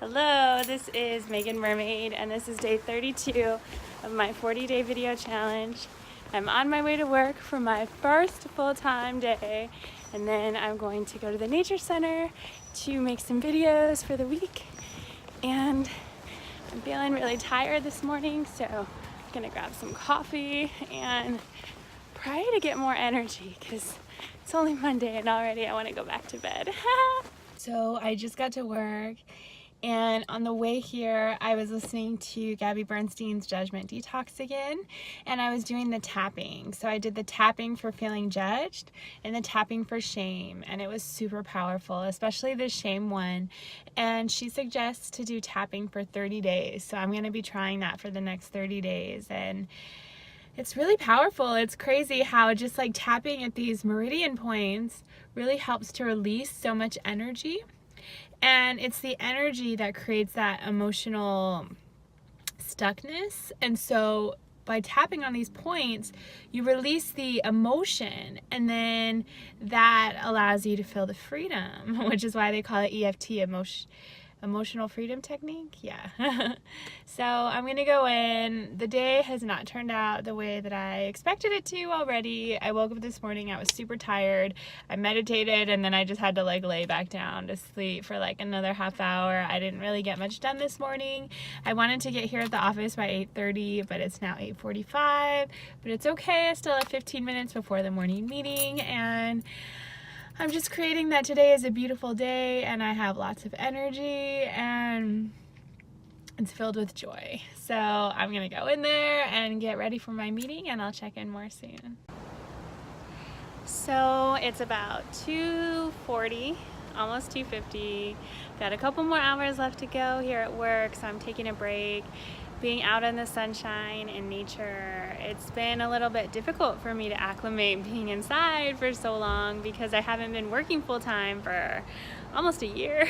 Hello, this is Megan Mermaid, and this is day 32 of my 40-day video challenge. I'm on my way to work for my first full-time day, and then I'm going to go to the nature center to make some videos for the week. And I'm feeling really tired this morning, so I'm gonna grab some coffee and pray to get more energy because it's only Monday and already I want to go back to bed. So I just got to work, and on the way here I was listening to Gabby Bernstein's Judgment Detox again, and I was doing the tapping. So I did the tapping for feeling judged and the tapping for shame, and it was super powerful, especially the shame one. And she suggests to do tapping for 30 days. So I'm going to be trying that for the next 30 days. And it's really powerful. It's crazy how just like tapping at these meridian points really helps to release so much energy. And it's the energy that creates that emotional stuckness. And so by tapping on these points, you release the emotion, and then that allows you to feel the freedom, which is why they call it EFT, emotional freedom technique. Yeah. So I'm gonna go in. The day has not turned out the way that I expected it to already. I woke up this morning, I was super tired. I meditated, and then I just had to like lay back down to sleep for like another half hour. I didn't really get much done this morning. I wanted to get here at the office by 8:30, but it's now 8:45. But it's okay, I still have 15 minutes before the morning meeting, and I'm just creating that today is a beautiful day, and I have lots of energy, and it's filled with joy. So I'm gonna go in there and get ready for my meeting, and I'll check in more soon. So it's about 2:40, almost 2:50. Got a couple more hours left to go here at work, so I'm taking a break. Being out in the sunshine and nature, it's been a little bit difficult for me to acclimate being inside for so long because I haven't been working full-time for almost a year.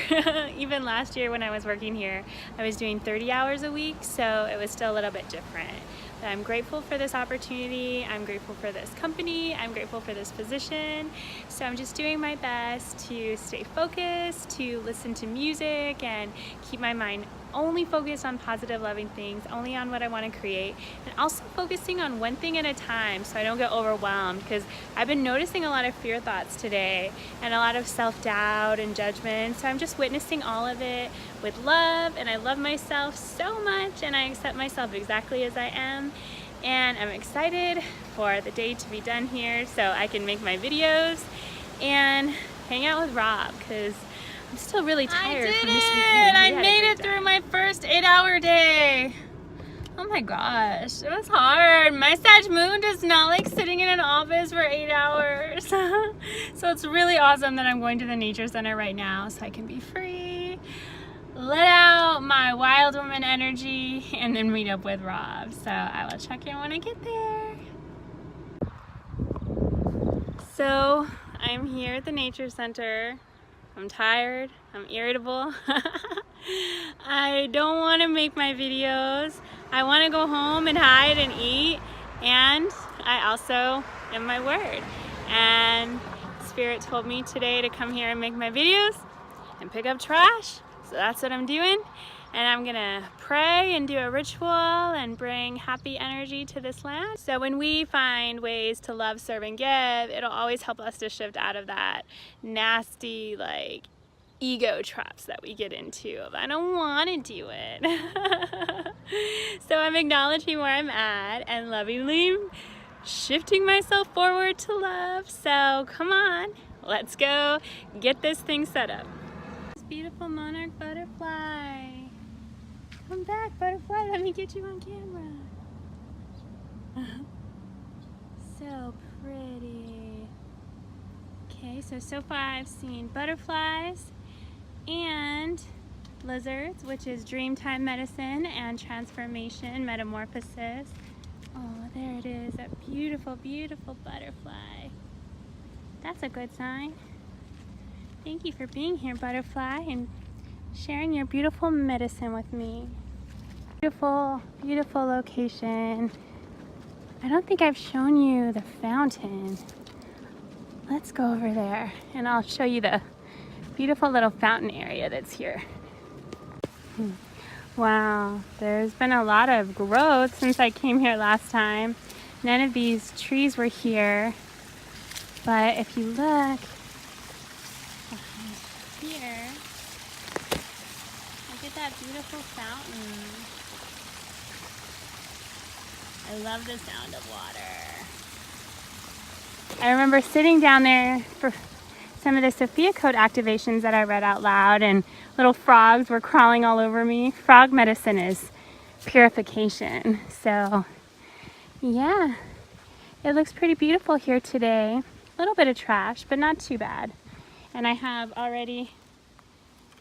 Even last year when I was working here, I was doing 30 hours a week, so it was still a little bit different. But I'm grateful for this opportunity. I'm grateful for this company. I'm grateful for this position. So I'm just doing my best to stay focused, to listen to music, and keep my mind only focused on positive, loving things, only on what I want to create, and also focusing on one thing at a time so I don't get overwhelmed, because I've been noticing a lot of fear thoughts today and a lot of self-doubt and judgment. So I'm just witnessing all of it with love, and I love myself so much, and I accept myself exactly as I am. And I'm excited for the day to be done here so I can make my videos and hang out with Rob, because I'm still really tired from this weekend. I made it through my first 8-hour day. Oh my gosh, it was hard. My Sag moon does not like sitting in an office for 8 hours. So it's really awesome that I'm going to the nature center right now so I can be free, let out my wild woman energy, and then meet up with Rob. So I will check in when I get there. So I'm here at the nature center. I'm tired, I'm irritable. I don't want to make my videos. I want to go home and hide and eat, and I also am my word. And Spirit told me today to come here and make my videos and pick up trash. So that's what I'm doing. And I'm gonna pray and do a ritual and bring happy energy to this land. So when we find ways to love, serve, and give, it'll always help us to shift out of that nasty, like, ego traps that we get into of I don't want to do it. So I'm acknowledging where I'm at and lovingly shifting myself forward to love. So come on, let's go get this thing set up. This beautiful monarch butterfly. Come back, butterfly, let me get you on camera. So pretty. Okay, so far I've seen butterflies and lizards, which is dreamtime medicine and transformation, metamorphosis. Oh, there it is, that beautiful, beautiful butterfly. That's a good sign. Thank you for being here, butterfly, and sharing your beautiful medicine with me. Beautiful, beautiful location. I don't think I've shown you the fountain. Let's go over there and I'll show you the beautiful little fountain area that's here. Wow, there's been a lot of growth since I came here last time. None of these trees were here, but if you look here, look at that beautiful fountain. I love the sound of water. I remember sitting down there for some of the Sophia Code activations that I read out loud, and little frogs were crawling all over me. Frog medicine is purification. So yeah, it looks pretty beautiful here today. A little bit of trash, but not too bad. And I have already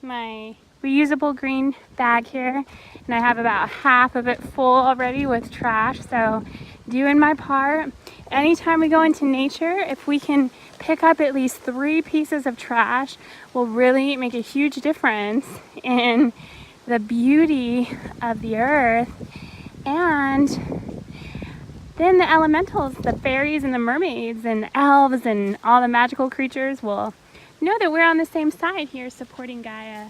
my reusable green bag here, and I have about half of it full already with trash. So doing my part. Anytime we go into nature, if we can pick up at least 3 pieces of trash, will really make a huge difference in the beauty of the earth. And then the elementals, the fairies and the mermaids and elves and all the magical creatures will know that we're on the same side here supporting Gaia.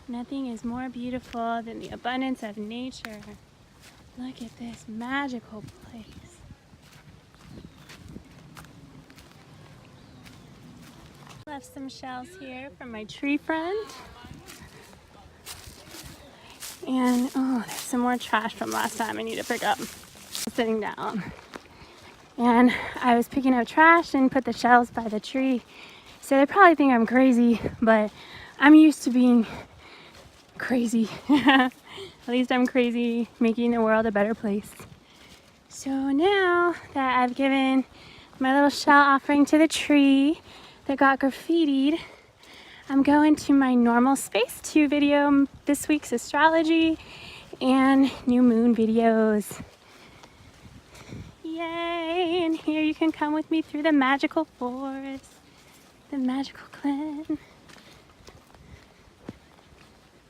Nothing is more beautiful than the abundance of nature. Look at this magical place. Left some shells here from my tree friend. And oh, there's some more trash from last time I need to pick up. Sitting down. And I was picking up trash and put the shells by the tree. So they probably think I'm crazy, but I'm used to being crazy. At least I'm crazy making the world a better place. So now that I've given my little shell offering to the tree that got graffitied, I'm going to my normal space 2 video, this week's astrology and new moon videos. Yay! And here you can come with me through the magical forest, the magical glen.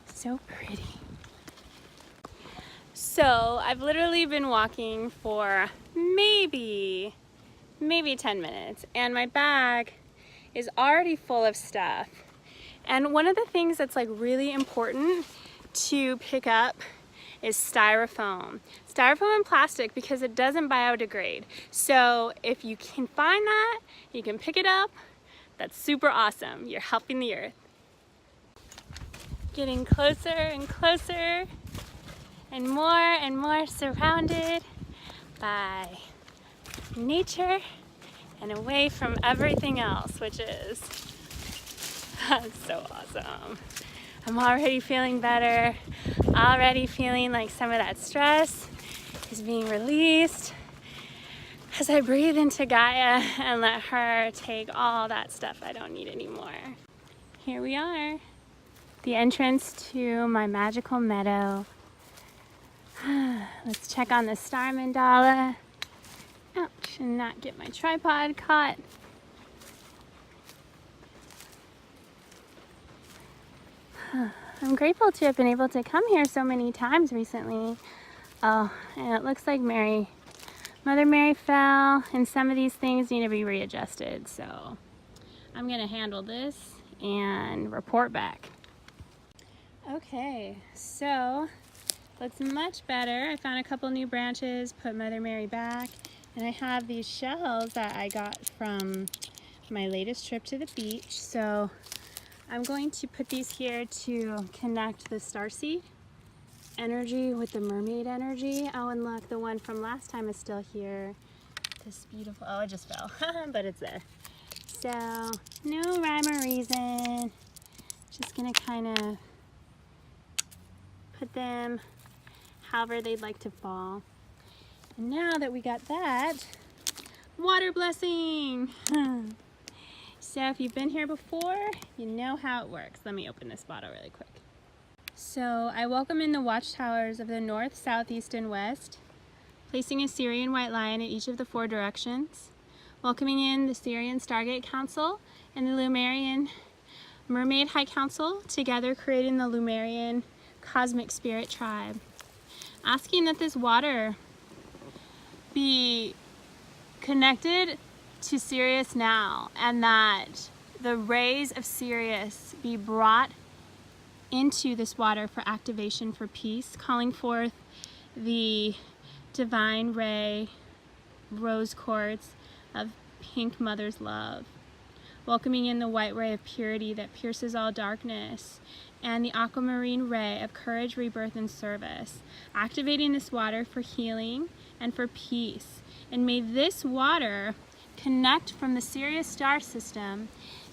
So pretty. So I've literally been walking for maybe 10 minutes, and my bag is already full of stuff. And one of the things that's like really important to pick up is styrofoam. Styrofoam and plastic, because it doesn't biodegrade. So if you can find that, you can pick it up, that's super awesome. You're helping the earth. Getting closer and closer and more surrounded by nature and away from everything else, which is so awesome. I'm already feeling better, already feeling like some of that stress is being released as I breathe into Gaia and let her take all that stuff I don't need anymore. Here we are. The entrance to my magical meadow. Let's check on the star mandala. Ouch, and not get my tripod caught. I'm grateful to have been able to come here so many times recently. Oh, and it looks like Mother Mary fell, and some of these things need to be readjusted. So I'm gonna handle this and report back. Okay, so looks much better. I found a couple new branches, put Mother Mary back, and I have these shells that I got from my latest trip to the beach. So I'm going to put these here to connect the starseed energy with the mermaid energy. Oh, and look, the one from last time is still here. This beautiful, oh, it just fell, but it's there. So no rhyme or reason. Just gonna kind of put them however they'd like to fall. And now that we got that, water blessing. So if you've been here before, you know how it works. Let me open this bottle really quick. So I welcome in the watchtowers of the north, south, east, and west, placing a Syrian white lion in each of the 4 directions, welcoming in the Syrian Stargate Council and the Lumerian Mermaid High Council, together creating the Lumerian Cosmic Spirit Tribe, asking that this water be connected to Sirius now, and that the rays of Sirius be brought into this water for activation for peace, calling forth the divine ray rose quartz of pink mother's love, welcoming in the white ray of purity that pierces all darkness, and the aquamarine ray of courage, rebirth, and service, activating this water for healing and for peace. And may this water connect from the Sirius star system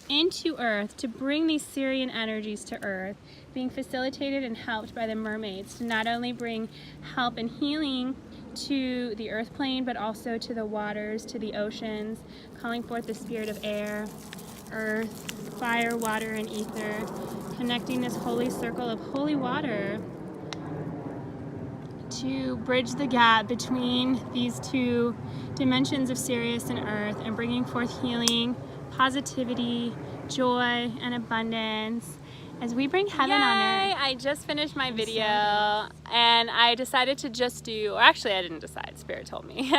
into Earth to bring these Sirian energies to Earth, being facilitated and helped by the mermaids to not only bring help and healing to the earth plane, but also to the waters, to the oceans, calling forth the spirit of air, earth, fire, water, and ether, connecting this holy circle of holy water to bridge the gap between these two dimensions of Sirius and Earth, and bringing forth healing, positivity, joy, and abundance as we bring heaven on earth. I just finished my video and I decided to just do, or actually I didn't decide, Spirit told me,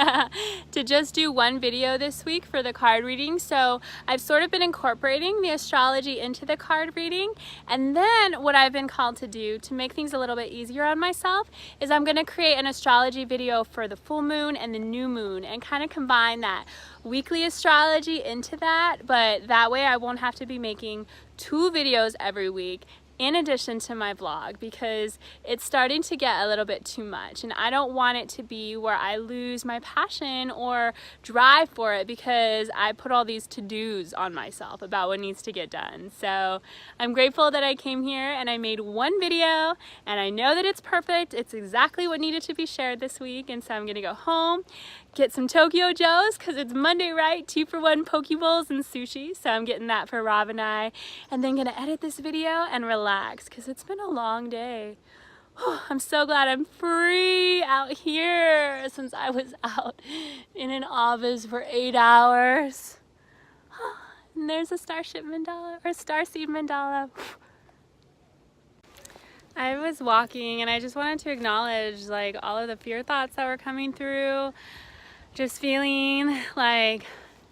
to just do one video this week for the card reading. So I've sort of been incorporating the astrology into the card reading, and then what I've been called to do to make things a little bit easier on myself is I'm going to create an astrology video for the full moon and the new moon and kind of combine that weekly astrology into that, but that way I won't have to be making 2 videos every week in addition to my vlog, because it's starting to get a little bit too much, and I don't want it to be where I lose my passion or drive for it because I put all these to-dos on myself about what needs to get done. So I'm grateful that I came here and I made one video, and I know that it's perfect. It's exactly what needed to be shared this week, and so I'm gonna go home, get some Tokyo Joes, because it's Monday, right? 2-for-1 poke bowls and sushi. So I'm getting that for Rob and I, and then gonna edit this video and relax because it's been a long day. I'm so glad I'm free out here since I was out in an office for 8 hours. And there's a starship mandala, or starseed mandala. I was walking and I just wanted to acknowledge like all of the fear thoughts that were coming through. Just feeling like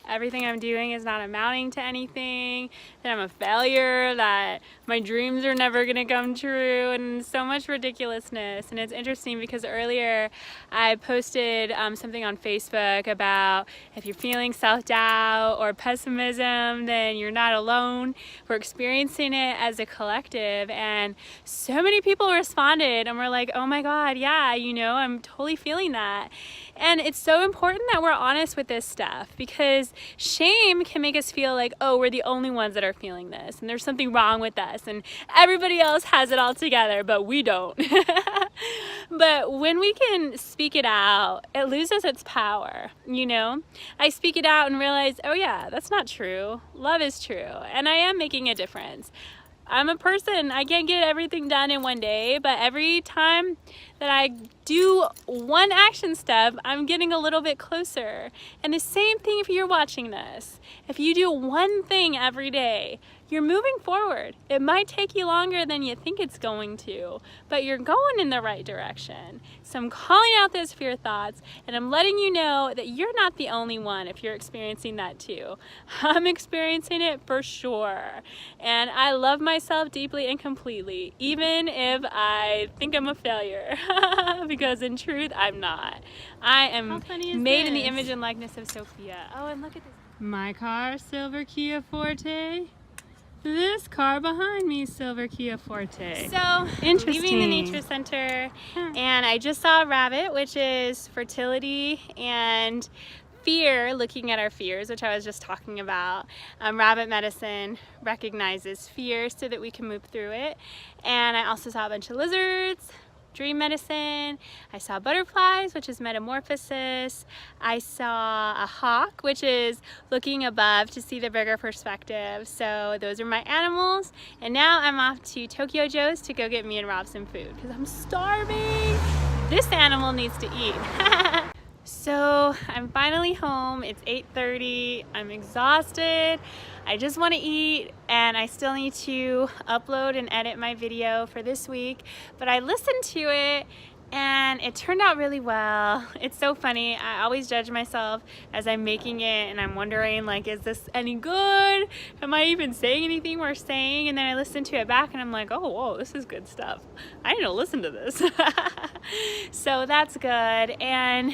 everything I'm doing is not amounting to anything, that I'm a failure, that my dreams are never gonna come true, and so much ridiculousness. And it's interesting because earlier I posted something on Facebook about if you're feeling self-doubt or pessimism, then you're not alone. We're experiencing it as a collective, and so many people responded and were like, oh my God, yeah, you know, I'm totally feeling that. And it's so important that we're honest with this stuff, because shame can make us feel like, oh, we're the only ones that are feeling this and there's something wrong with us and everybody else has it all together, but we don't. But when we can speak it out, it loses its power, you know? I speak it out and realize, oh yeah, that's not true. Love is true, and I am making a difference. I'm a person, I can't get everything done in one day, but every time that I do one action step, I'm getting a little bit closer. And the same thing if you're watching this. If you do one thing every day, you're moving forward. It might take you longer than you think it's going to, but you're going in the right direction. So I'm calling out those fear thoughts, and I'm letting you know that you're not the only one if you're experiencing that too. I'm experiencing it for sure. And I love myself deeply and completely, even if I think I'm a failure. Because in truth, I'm not. I am made in the image and likeness of Sophia. Oh, and look at this. My car, silver Kia Forte. This car behind me, silver Kia Forte. So, leaving the nature center, and I just saw a rabbit, which is fertility and fear, looking at our fears, which I was just talking about. Rabbit medicine recognizes fear so that we can move through it. And I also saw a bunch of lizards, dream medicine. I saw butterflies, which is metamorphosis. I saw a hawk, which is looking above to see the bigger perspective. So those are my animals. And now I'm off to Tokyo Joe's to go get me and Rob some food because I'm starving. This animal needs to eat. So I'm finally home. It's 8:30. I'm exhausted. I just want to eat, and I still need to upload and edit my video for this week. But I listened to it and it turned out really well. It's so funny. I always judge myself as I'm making it, and I'm wondering, like, is this any good? Am I even saying anything worth saying? And then I listen to it back and I'm like, oh, whoa, this is good stuff. I need to listen to this. So that's good. And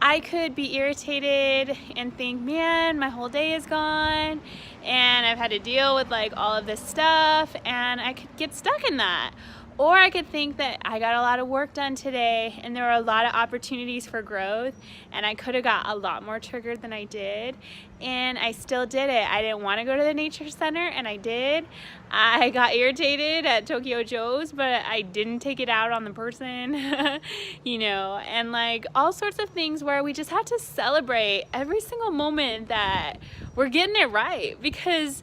I could be irritated and think, man, my whole day is gone and I've had to deal with like all of this stuff, and I could get stuck in that. Or I could think that I got a lot of work done today and there were a lot of opportunities for growth, and I could have got a lot more triggered than I did, and I still did it. I didn't want to go to the nature center, and I did. I got irritated at Tokyo Joe's, but I didn't take it out on the person, you know, and like all sorts of things where we just have to celebrate every single moment that we're getting it right, because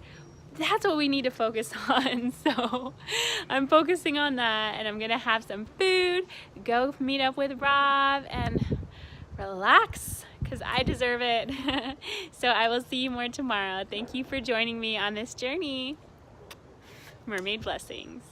that's what we need to focus on. So I'm focusing on that, and I'm gonna have some food, go meet up with Rob, and relax, because I deserve it. So I will see you more tomorrow. Thank you for joining me on this journey. Mermaid blessings.